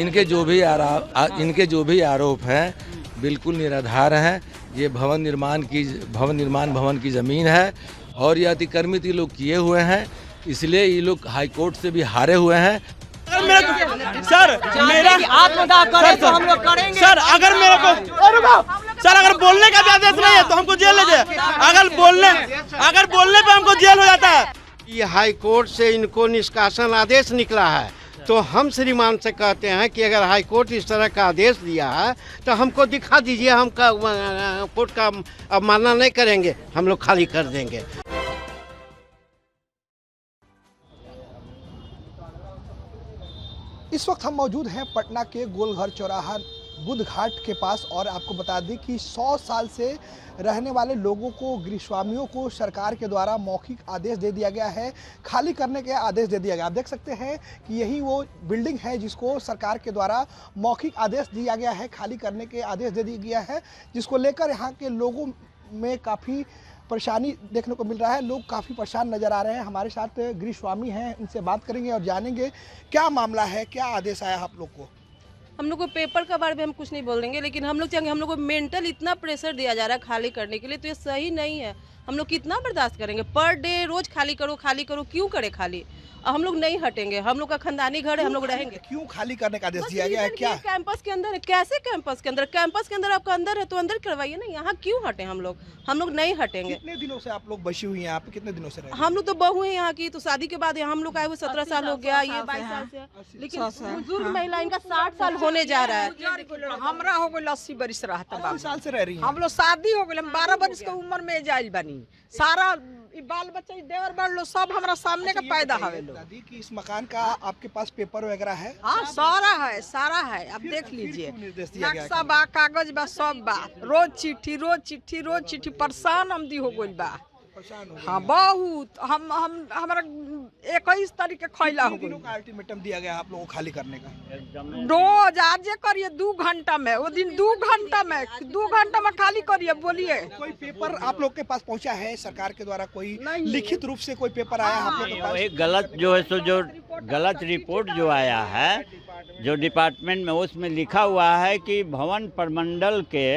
इनके जो भी आरोप हैं बिल्कुल निराधार हैं। ये भवन की ज़मीन है और ये अतिक्रमित ये लोग किए हुए हैं, इसलिए ये लोग हाई कोर्ट से भी हारे हुए हैं। सर मेरा आत्मदाह करें तो हम लोग करेंगे। सर अगर मेरे को सर अगर बोलने का भी आदेश नहीं है तो हमको जेल ले जाए। अगर बोलने पे हमको जेल हो जाता है। ये हाई कोर्ट से इनको निष्कासन आदेश निकला है, तो हम श्रीमान से कहते हैं कि अगर हाई कोर्ट इस तरह का आदेश दिया है तो हमको दिखा दीजिए। हम कोर्ट का अवमानना नहीं करेंगे, हम लोग खाली कर देंगे। इस वक्त हम मौजूद हैं पटना के गोलघर चौराहा बुद्ध घाट के पास और आपको बता दें कि 100 साल से रहने वाले लोगों को, गृहस्वामियों को सरकार के द्वारा मौखिक आदेश दे दिया गया है, खाली करने के आदेश दे दिया गया। आप देख सकते हैं कि यही वो बिल्डिंग है जिसको सरकार के द्वारा मौखिक आदेश दिया गया है, खाली करने के आदेश दे दिया गया है, जिसको लेकर यहाँ के लोगों में काफ़ी परेशानी देखने को मिल रहा है। लोग काफ़ी परेशान नज़र आ रहे हैं। हमारे साथ गृहस्वामी हैं, इनसे बात करेंगे और जानेंगे क्या मामला है, क्या आदेश आया आप लोग को। हम लोग को पेपर का बारे में हम कुछ नहीं बोल देंगे, लेकिन हम लोग चाहेंगे, हम लोग को मेंटल इतना प्रेशर दिया जा रहा है खाली करने के लिए, तो ये सही नहीं है। हम लोग कितना बर्दाश्त करेंगे? पर डे रोज खाली करो, क्यों करे खाली? हम लोग नहीं हटेंगे। हम लोग का खानदानी घर है, हम लोग रहेंगे। क्यों खाली करने का आदेश दिया गया है? क्या कैंपस के अंदर है? कैसे कैंपस के अंदर आपका अंदर है तो अंदर करवाइए ना, यहाँ क्यों हटे? हम लोग नहीं हटेंगे। कितने दिनों से आप लोग बसी हुई हैं? आप कितने दिनों से रहे? हम लोग तो बहू हैं यहाँ की, तो शादी के बाद हम लोग आए हुए 17 साल हो गया, ये 22 साल से, लेकिन बुजुर्ग महिला इनका 60 साल होने जा रहा है। हमरा हो गए 80 बरिस रहता, 80 साल से रह रही हैं। हम लोग शादी हो गए, 12 बरिस के उम्र में जाइल बनी। सारा बाल बच्चा देवर बड़ लोग सब हमारा सामने का पैदा हवे लोग। दादी कि इस मकान का आपके पास पेपर वगैरह है? हाँ, सारा है। आप देख लीजिए, निर्देश दिया गया नक्शा बा, कागज बा, सब बा। रोज चिट्ठी परेशान हम दी हो गइल बा। हाँ बहुत। हम हमारा 21 तारीख के खैला हो गई। अल्टीमेटम दिया गया आप लोगों को खाली करने का। रोज आज करिए 2 घंटा में, वो दिन 2 घंटा में खाली करिए। बोलिए कोई पेपर आप लोग के पास पहुंचा है सरकार के द्वारा? कोई लिखित रूप से कोई पेपर आया आप लोग के पास? एक गलत जो है सो जो गलत रिपोर्ट जो आया है जो डिपार्टमेंट में, उसमें लिखा हुआ है कि भवन प्रमंडल के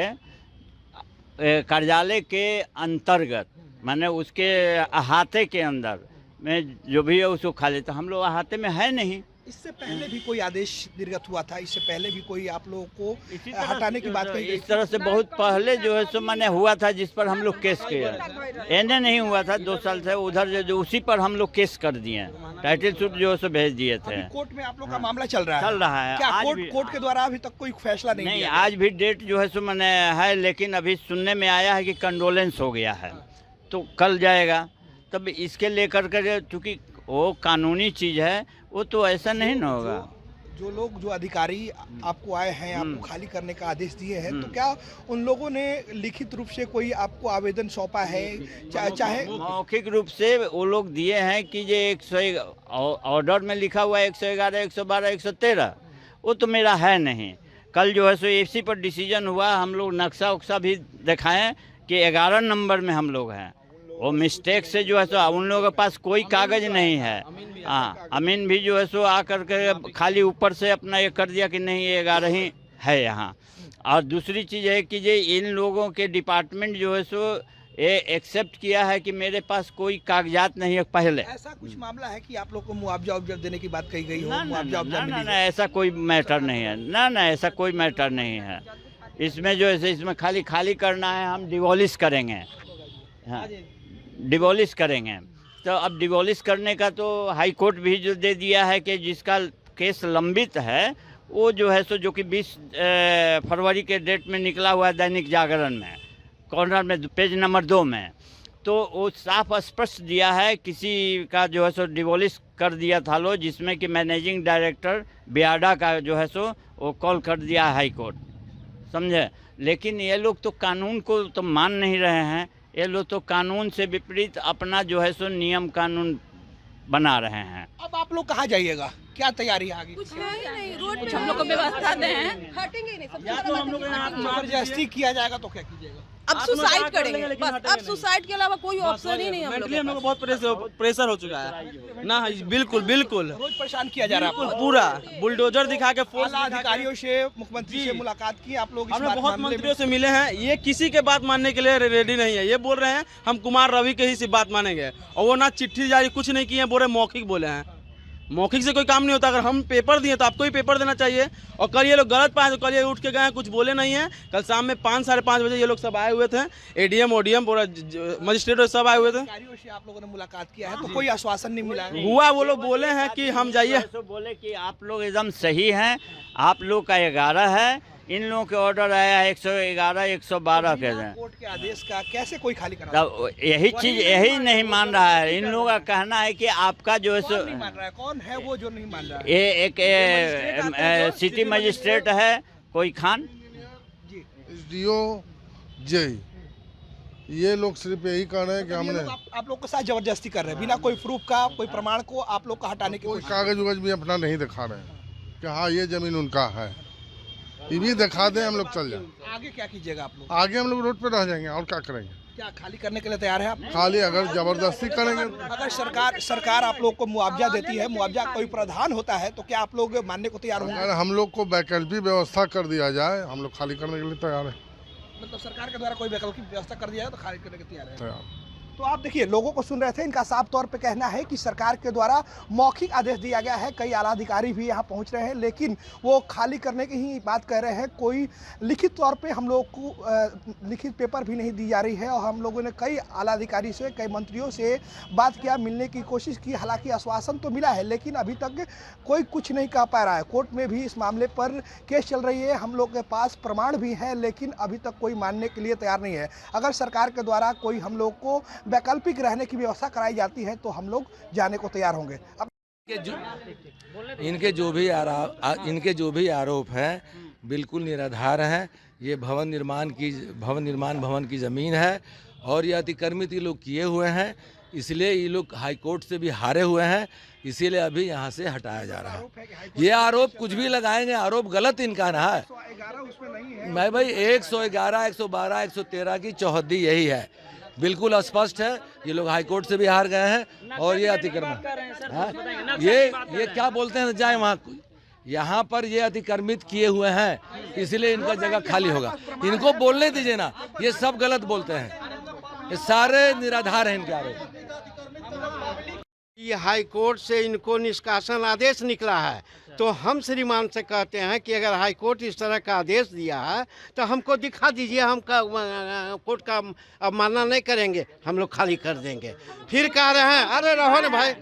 कार्यालय के अंतर्गत, माने उसके अहाते के अंदर में जो भी है उसको खाली। तो हम लोग अहाते में है नहीं। इससे पहले भी कोई आदेश निर्गत हुआ था? इससे पहले भी कोई आप लोगों को हटाने की बात कही? इस तरह से बहुत पहले जो है सो मैंने हुआ था, जिस पर हम लोग केस किए। एने नहीं हुआ था 2 साल से, उधर जो उसी पर हम लोग केस कर दिए, टाइटल सूट जो है सो भेज दिए थे। कोर्ट में आप लोग का मामला चल रहा है? क्या कोर्ट के द्वारा अभी तक कोई फैसला नहीं? आज भी डेट जो है सो मैंने है, लेकिन अभी सुनने में आया है कि कंडोलेंस हो गया है, तो कल जाएगा। तब इसके लेकर के, चूँकि वो कानूनी चीज़ है, वो तो ऐसा नहीं ना होगा। जो अधिकारी आपको आए हैं, आपको खाली करने का आदेश दिए हैं, तो क्या उन लोगों ने लिखित रूप से कोई आपको आवेदन सौंपा है? चाहे मौखिक रूप से वो लोग दिए हैं कि ये 101 ऑर्डर में लिखा हुआ है 111, 112, 113, वो तो मेरा है नहीं। कल जो है सो इसी पर डिसीजन हुआ। हम लोग नक्शा उक्सा भी दिखाएं कि 11 नंबर में हम लोग हैं। वो मिस्टेक से जो है सो उन लोगों के पास कोई कागज नहीं है। हाँ, अमीन भी जो है सो आकर के खाली ऊपर से अपना ये कर दिया कि नहीं ये 11 ही है यहाँ। और दूसरी चीज़ है कि ये इन लोगों के डिपार्टमेंट जो है सो ये एक्सेप्ट किया है कि मेरे पास कोई कागजात नहीं है पहले। ऐसा कुछ मामला है कि आप लोग को मुआवजा देने की बात कही गई हो? ना, ऐसा कोई मैटर नहीं है। ना, ऐसा कोई मैटर नहीं है। इसमें जो है इसमें खाली करना है, हम डिवॉलिश करेंगे। हाँ, डिवॉलिश करेंगे। तो अब डिवॉलिश करने का तो हाई कोर्ट भी जो दे दिया है कि जिसका केस लंबित है वो जो है सो, जो कि 20 फरवरी के डेट में निकला हुआ है दैनिक जागरण में, कॉर्नर में पेज नंबर 2 में, तो वो साफ स्पष्ट दिया है किसी का जो है सो डिवॉलिश कर दिया था लो, जिसमें कि मैनेजिंग डायरेक्टर बियाडा का जो है सो वो कॉल कर दिया हाई कोर्ट, समझे। लेकिन ये लोग तो कानून को तो मान नहीं रहे हैं। ये लोग तो कानून से विपरीत अपना जो है सो नियम कानून बना रहे हैं। अब आप लोग कहाँ जाइएगा? क्या तैयारी है आगे? कुछ है ही नहीं, रोड पे हम लोग को व्यवस्था दें, हटेंगे नहीं। या तो हम लोग जबरदस्ती किया जाएगा तो क्या कीजिएगा? अब सुसाइड करेंगे बस, अब सुसाइड के अलावा कोई ऑप्शन ही नहीं हम मेंटली हम लोग लोग को बहुत प्रेशर हो चुका है ना। बिल्कुल बिल्कुल रोज परेशान किया जा रहा है बिल्कुल आपको। पूरा बुलडोजर दिखा के फोर्स आला अधिकारियों से, मुख्यमंत्री से मुलाकात की आप लोग? इस हमने बात बहुत मामले में? मंत्रियों से मिले हैं, ये किसी के बात मानने के लिए रेडी नहीं है। ये बोल रहे हैं हम कुमार रवि के ही सिर्फ बात मानेंगे, और वो ना चिट्ठी जारी कुछ नहीं किए, बोल रहे मौखिक बोले हैं। मौखिक से कोई काम नहीं होता। अगर हम पेपर दिए तो आपको ही पेपर देना चाहिए। और कल ये लोग गलत पाए तो कल ये उठ के गए, कुछ बोले नहीं है। कल शाम में 5 साढ़े 5 बजे ये लोग सब आए हुए थे, एडीएम ओडीएम पूरा मजिस्ट्रेट सब आए हुए थे। अधिकारियों से आप लोगों ने मुलाकात किया है तो कोई आश्वासन नहीं मिला है? हुआ, वो लोग बोले हैं कि हम जाइए। तो बोले कि आप लोग एकदम सही हैं, आप लोग का 11 है, इन लोगों के ऑर्डर आया है 111 112 के हैं। कोर्ट के आदेश का कैसे कोई खाली करा? तब यही चीज यही नहीं मान रहा है। इन लोगों का कहना है कि आपका जो है कौन नहीं मान रहा है? कौन है वो जो नहीं मान रहा है? ये एक सिटी मजिस्ट्रेट है कोई खान, एसडीओ जय, ये लोग सिर्फ यही कह रहे हैं कि ये हमने लोग आप लोग के साथ जबरदस्ती कर रहे हैं बिना कोई प्रूफ का, कोई प्रमाण को आप लोग का हटाने की कोई कोशिश। कागज उगज भी अपना नहीं दिखा रहे हैं कि हाँ ये जमीन उनका है। ये भी दिखा दें हम लोग चल जाएं। आगे क्या कीजिएगा आप लोग? आगे हम लोग रोड पे रह जाएंगे और क्या करेंगे। क्या खाली करने के लिए तैयार है आप? खाली अगर जबरदस्ती करेंगे, अगर सरकार आप लोग को मुआवजा देती है, मुआवजा कोई प्रावधान होता है तो क्या आप लोग मानने को तैयार होंगे? अगर हम लोग को वैकल्पिक व्यवस्था कर दिया जाए, हम लोग खाली करने के लिए तैयार है। मतलब सरकार के द्वारा कोई वैकल्पिक व्यवस्था कर दिया है तो खाली करने के तैयार है। तैयार। तो आप देखिए, लोगों को सुन रहे थे, इनका साफ तौर पे कहना है कि सरकार के द्वारा मौखिक आदेश दिया गया है। कई आला अधिकारी भी यहाँ पहुँच रहे हैं, लेकिन वो खाली करने की ही बात कह रहे हैं। कोई लिखित तौर पे हम लोग को लिखित पेपर भी नहीं दी जा रही है। और हम लोगों ने कई आला अधिकारी से, कई मंत्रियों से बात किया, मिलने की कोशिश की। हालांकि आश्वासन तो मिला है, लेकिन अभी तक कोई कुछ नहीं कह पा रहा है। कोर्ट में भी इस मामले पर केस चल रही है, हम लोग के पास प्रमाण भी है, लेकिन अभी तक कोई मानने के लिए तैयार नहीं है। अगर सरकार के द्वारा कोई हम लोग को वैकल्पिक रहने की व्यवस्था कराई जाती है तो हम लोग जाने को तैयार होंगे। अब इनके जो भी आरोप हैं बिल्कुल निराधार हैं। ये भवन निर्माण की ज़मीन है और ये अतिक्रमित ये लोग किए हुए हैं, इसलिए ये लोग हाई कोर्ट से भी हारे हुए हैं, इसीलिए अभी यहाँ से हटाया जा रहा है। ये आरोप कुछ भी लगाएंगे, आरोप गलत इनका ना है। मैं भाई 111 112 113 की चौहद्दी यही है, बिल्कुल स्पष्ट है। ये लोग हाई कोर्ट से भी हार गए हैं और ये अतिक्रमण, ये क्या बोलते हैं, जाए वहाँ, यहाँ पर ये अतिक्रमित किए हुए हैं, इसलिए इनका जगह खाली होगा। इनको बोलने दीजिए ना, ये सब गलत बोलते हैं, ये सारे निराधार हैं इनके आरोप। ये हाई कोर्ट से इनको निष्कासन आदेश निकला है, तो हम श्रीमान से कहते हैं कि अगर हाई कोर्ट इस तरह का आदेश दिया है तो हमको दिखा दीजिए, हम कोर्ट का मानना नहीं करेंगे, हम लोग खाली कर देंगे। फिर कह रहे हैं अरे रहो ना भाई,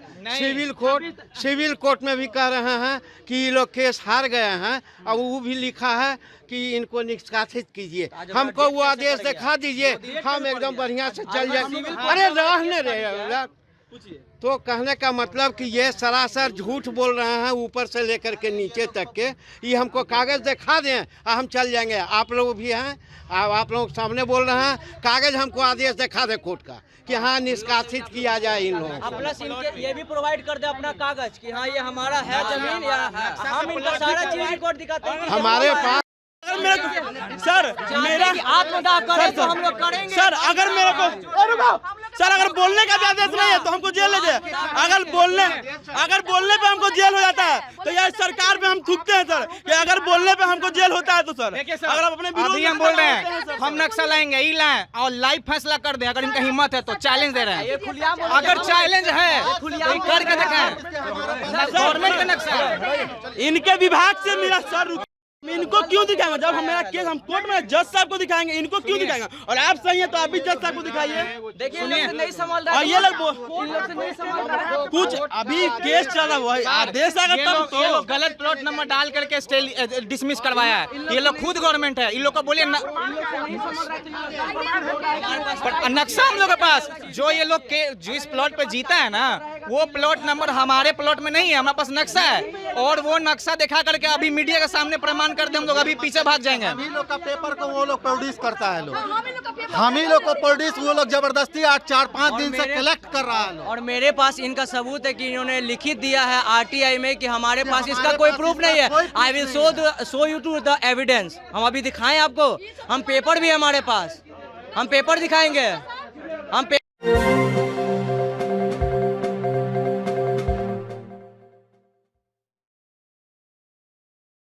सिविल कोर्ट में भी कह रहे हैं कि ये लोग केस हार गए हैं, और वो भी लिखा है कि इनको निष्कासित कीजिए। हमको वो आदेश दिखा दीजिए, हम एकदम बढ़िया से चल जाए। अरे रहने रहे, तो कहने का मतलब कि ये सरासर झूठ बोल रहे हैं, ऊपर से लेकर के नीचे तक के। ये हमको कागज दिखा दें हम चल जाएंगे। आप लोग भी हैं, आप लोग सामने बोल रहे हैं, कागज हमको आदेश दिखा दे कोर्ट का कि हाँ निष्कासित किया जाए इन लोगों को। प्लस इनके ये भी प्रोवाइड कर दे अपना कागज कि हाँ ये हमारा है जमीन, या हम इनका सारा चीज रिकॉर्ड दिखाते हैं हमारे पास। सर मेरा आत्मदाह करें तो हम लोग करेंगे। सर अगर मेरे को सर अगर बोलने का भी आदेश नहीं है तो हमको जेल ले जाए। अगर बोलने पे हमको जेल हो जाता है तो यार सरकार पे हम थूकते हैं सर, कि अगर बोलने पे हमको जेल होता है तो सर अगर आप अपने अभी हम बोल रहे हैं हम नक्शा लाएंगे, ही लाएं और लाइव फैसला कर दें। अगर इनका हिम्मत है तो चैलेंज दे रहे हैं। अगर चैलेंज है तो करके दिखाएं, गवर्नमेंट का नक्शा है। इनके विभाग से मेरा सर, इनको क्यों दिखाएंगे? जब मेरा केस हम कोर्ट में जज साहब को दिखाएंगे, इनको क्यों दिखाएंगे? और आप सही है तो आप भी जज साहब को दिखाइए। देखिए नहीं संभाल रहा और ये लोग कुछ अभी केस चला हुआ है, आदेश आएगा तब ये तो। लोग गलत प्लॉट नंबर डाल करके डिसमिस करवाया है। ये लोग खुद गवर्नमेंट है, इन लोग को बोलिए नक्शा हम लोग के पास। जो ये लोग जो इस प्लॉट पे जीता है ना, वो प्लॉट नंबर हमारे प्लॉट में नहीं है, हमारे पास नक्शा है। और वो नक्शा दिखा करके अभी मीडिया के सामने प्रमाण कर दे, हम लोग अभी पीछे भाग जाएंगे। हम ही लोग का पेपर को वो लोग प्रोड्यूस करता है, हम ही लोग को प्रोड्यूस, वो लोग जबरदस्ती 4-5 दिन से कलेक्ट कर रहा है। और मेरे पास इनका सबूत है कि इन्होंने लिखित दिया है आरटीआई में कि हमारे पास इसका कोई प्रूफ नहीं है। I will show you to the evidence. हम अभी दिखाएं आपको, हम पेपर भी है हमारे पास। हम पेपर दिखाएंगे हम